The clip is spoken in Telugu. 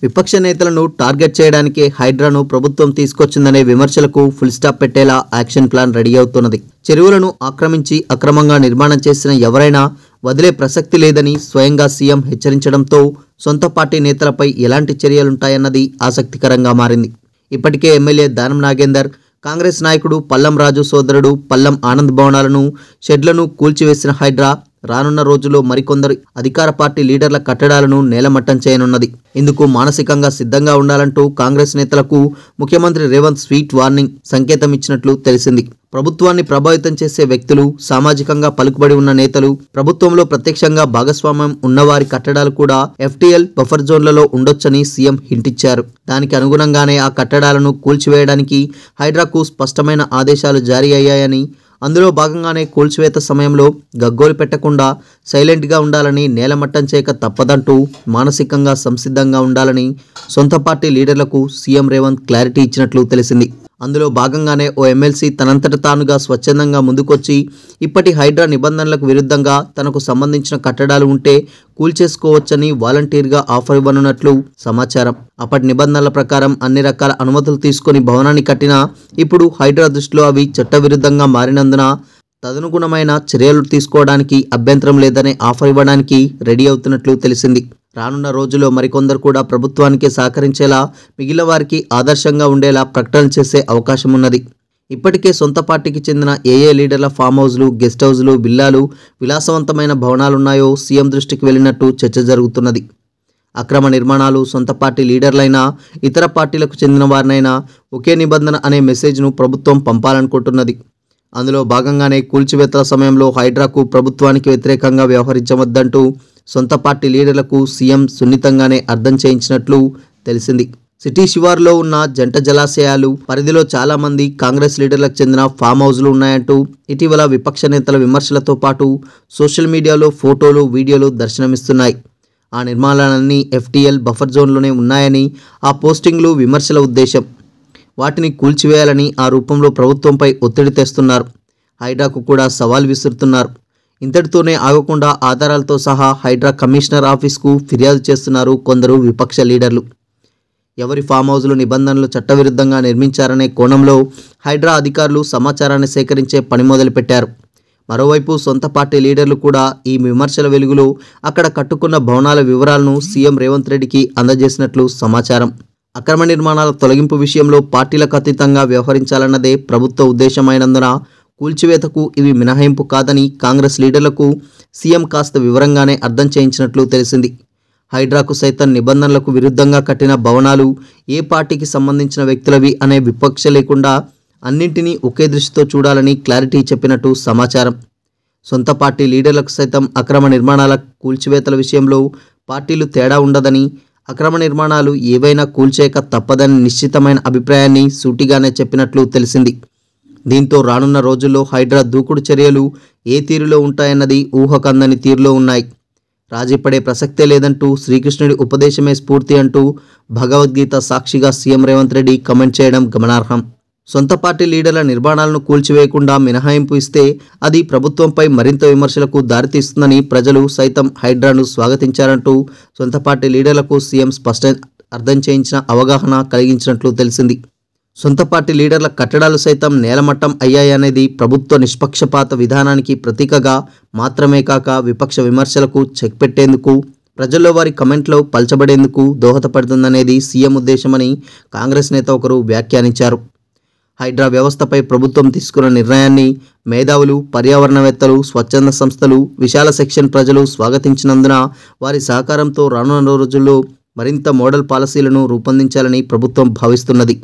విపక్ష నేతలను టార్గెట్ చేయడానికి హైడ్రాను ప్రభుత్వం తీసుకొచ్చిందనే విమర్శలకు ఫుల్ స్టాప్ పెట్టేలా యాక్షన్ ప్లాన్ రెడీ అవుతున్నది. చెరువులను ఆక్రమించి అక్రమంగా నిర్మాణం చేసిన ఎవరైనా వదిలే ప్రసక్తి లేదని స్వయంగా సీఎం హెచ్చరించడంతో సొంత పార్టీ నేతలపై ఎలాంటి చర్యలుంటాయన్నది ఆసక్తికరంగా మారింది. ఇప్పటికే ఎమ్మెల్యే దానం నాగేందర్, కాంగ్రెస్ నాయకుడు పల్లం రాజు సోదరుడు పల్లం ఆనంద్ భవనాలను, షెడ్లను కూల్చివేసిన హైడ్రా రానున్న రోజుల్లో మరికొందరు అధికార పార్టీ లీడర్ల కట్టడాలను నేలమట్టం చేయనున్నది. ఇందుకు మానసికంగా సిద్ధంగా ఉండాలంటూ కాంగ్రెస్ నేతలకు ముఖ్యమంత్రి రేవంత్ స్వీట్ వార్నింగ్ సంకేతం ఇచ్చినట్లు తెలిసింది. ప్రభుత్వాన్ని ప్రభావితం చేసే వ్యక్తులు, సామాజికంగా పలుకుబడి ఉన్న నేతలు, ప్రభుత్వంలో ప్రత్యక్షంగా భాగస్వామ్యం ఉన్నవారి కట్టడాలు కూడా ఎఫ్టీఎల్ బఫర్ జోన్లలో ఉండొచ్చని సీఎం హింటిచ్చారు. దానికి అనుగుణంగానే ఆ కట్టడాలను కూల్చివేయడానికి హైడ్రాకు స్పష్టమైన ఆదేశాలు జారీ అయ్యాయని, అందులో భాగంగానే కూల్చివేత సమయంలో గగ్గోలు పెట్టకుండా సైలెంట్గా ఉండాలని, నేలమట్టం చేయక తప్పదంటూ మానసికంగా సంసిద్ధంగా ఉండాలని సొంత పార్టీ లీడర్లకు సీఎం రేవంత్ క్లారిటీ ఇచ్చినట్లు తెలిసింది. అందులో భాగంగానే ఓ ఎమ్మెల్సీ తనంతట తానుగా స్వచ్ఛందంగా ముందుకొచ్చి ఇప్పటి హైడ్రా నిబంధనలకు విరుద్ధంగా తనకు సంబంధించిన కట్టడాలు ఉంటే కూల్చేసుకోవచ్చని వాలంటీర్గా ఆఫర్ ఇవ్వనున్నట్లు సమాచారం. అప్పటి నిబంధనల ప్రకారం అన్ని రకాల అనుమతులు తీసుకొని భవనాన్ని కట్టినా ఇప్పుడు హైడ్రా దృష్టిలో అవి చట్టవిరుద్ధంగా మారినందున తదనుగుణమైన చర్యలు తీసుకోవడానికి అభ్యంతరం లేదనే ఆఫర్ ఇవ్వడానికి రెడీ అవుతున్నట్లు తెలిసింది. రానున్న రోజుల్లో మరికొందరు కూడా ప్రభుత్వానికి సహకరించేలా, మిగిలిన వారికి ఆదర్శంగా ఉండేలా ప్రకటనలు చేసే అవకాశం ఉన్నది. ఇప్పటికే సొంత పార్టీకి చెందిన ఏ లీడర్ల ఫామ్ హౌస్లు, గెస్ట్ హౌస్లు, విల్లాలు, విలాసవంతమైన భవనాలున్నాయో సీఎం దృష్టికి వెళ్ళినట్టు చర్చ జరుగుతున్నది. అక్రమ నిర్మాణాలు సొంత పార్టీ లీడర్లైనా, ఇతర పార్టీలకు చెందిన వారినైనా ఒకే నిబంధన అనే మెసేజ్ను ప్రభుత్వం పంపాలనుకుంటున్నది. అందులో భాగంగానే కూల్చివేతల సమయంలో హైడ్రాకు ప్రభుత్వానికి వ్యతిరేకంగా వ్యవహరించవద్దంటూ సొంత పార్టీ లీడర్లకు సీఎం సున్నితంగానే అర్థం చేయించినట్లు తెలిసింది. సిటీ శివార్లో ఉన్న జంట జలాశయాలు పరిధిలో చాలా మంది కాంగ్రెస్ లీడర్లకు చెందిన ఫామ్ హౌస్లు ఉన్నాయంటూ ఇటీవల విపక్ష నేతల విమర్శలతో పాటు సోషల్ మీడియాలో ఫోటోలు, వీడియోలు దర్శనమిస్తున్నాయి. ఆ నిర్మాణాలన్నీ ఎఫ్టీఎల్ బఫర్ జోన్లోనే ఉన్నాయని ఆ పోస్టింగ్లు విమర్శల ఉద్దేశం. వాటిని కూల్చివేయాలని ఆ రూపంలో ప్రభుత్వంపై ఒత్తిడి తెస్తున్నారు. హైడ్రాకు కూడా సవాల్ విసురుతున్నారు. ఇంతటితోనే ఆగకుండా ఆధారాలతో సహా హైడ్రా కమిషనర్ ఆఫీస్కు ఫిర్యాదు చేస్తున్నారు కొందరు విపక్ష లీడర్లు. ఎవరి ఫామ్ హౌస్లు నిబంధనలు చట్టవిరుద్ధంగా నిర్మించారనే కోణంలో హైడ్రా అధికారులు సమాచారాన్ని సేకరించే పని మొదలుపెట్టారు. మరోవైపు సొంత పార్టీ లీడర్లు కూడా ఈ విమర్శల వెలుగులో అక్కడ కట్టుకున్న భవనాల వివరాలను సీఎం రేవంత్ రెడ్డికి అందజేసినట్లు సమాచారం. అక్రమ నిర్మాణాల తొలగింపు విషయంలో పార్టీలకు అతీతంగా వ్యవహరించాలన్నదే ప్రభుత్వ ఉద్దేశమైనందున కూల్చివేతకు ఇవి మినహాయింపు కాదని కాంగ్రెస్ లీడర్లకు సీఎం కాస్త వివరంగానే అర్థం చేయించినట్లు తెలిసింది. హైడ్రాకు సైతం నిబంధనలకు విరుద్ధంగా కట్టిన భవనాలు ఏ పార్టీకి సంబంధించిన వ్యక్తులవి అనే వివక్ష లేకుండా అన్నింటినీ ఒకే దృష్టితో చూడాలని క్లారిటీ చెప్పినట్టు సమాచారం. సొంత పార్టీ లీడర్లకు సైతం అక్రమ నిర్మాణాల కూల్చివేతల విషయంలో పార్టీలు తేడా ఉండదని, అక్రమ నిర్మాణాలు ఏవైనా కూల్చేయక తప్పదని నిశ్చితమైన అభిప్రాయాన్ని సూటిగానే చెప్పినట్లు తెలిసింది. దీంతో రానున్న రోజుల్లో హైడ్రా దూకుడు చర్యలు ఏ తీరులో ఉంటాయన్నది ఊహకందని తీరులో ఉన్నాయి. రాజీపడే ప్రసక్తే లేదంటూ శ్రీకృష్ణుడి ఉపదేశమే స్ఫూర్తి అంటూ భగవద్గీత సాక్షిగా సీఎం రేవంత్ రెడ్డి కమెంట్ చేయడం గమనార్హం. సొంత పార్టీ లీడర్ల నిర్మాణాలను కూల్చివేయకుండా మినహాయింపు ఇస్తే అది ప్రభుత్వంపై మరింత విమర్శలకు దారితీస్తుందని ప్రజలు సైతం హైడ్రాను స్వాగతించారంటూ సొంత పార్టీ లీడర్లకు సీఎం స్పష్టంగా అర్థం చేయించిన అవగాహన కలిగించినట్లు తెలిసింది. సొంత పార్టీ లీడర్ల కట్టడాలు సైతం నేలమట్టం అయ్యాయనేది ప్రభుత్వ నిష్పక్షపాత విధానానికి ప్రతీకగా మాత్రమే కాక విపక్ష విమర్శలకు చెక్ పెట్టేందుకు, ప్రజల్లో వారి కమెంట్లు పల్చబడేందుకు దోహదపడుతుందనేది సీఎం ఉద్దేశమని కాంగ్రెస్ నేత ఒకరు వ్యాఖ్యానించారు. హైడ్రా వ్యవస్థపై ప్రభుత్వం తీసుకున్న నిర్ణయాన్ని మేధావులు, పర్యావరణవేత్తలు, స్వచ్ఛంద సంస్థలు, విశాల సెక్షన్ ప్రజలు స్వాగతించినందున వారి సహకారంతో రానున్న రోజుల్లో మరింత మోడల్ పాలసీలను రూపొందించాలని ప్రభుత్వం భావిస్తున్నది.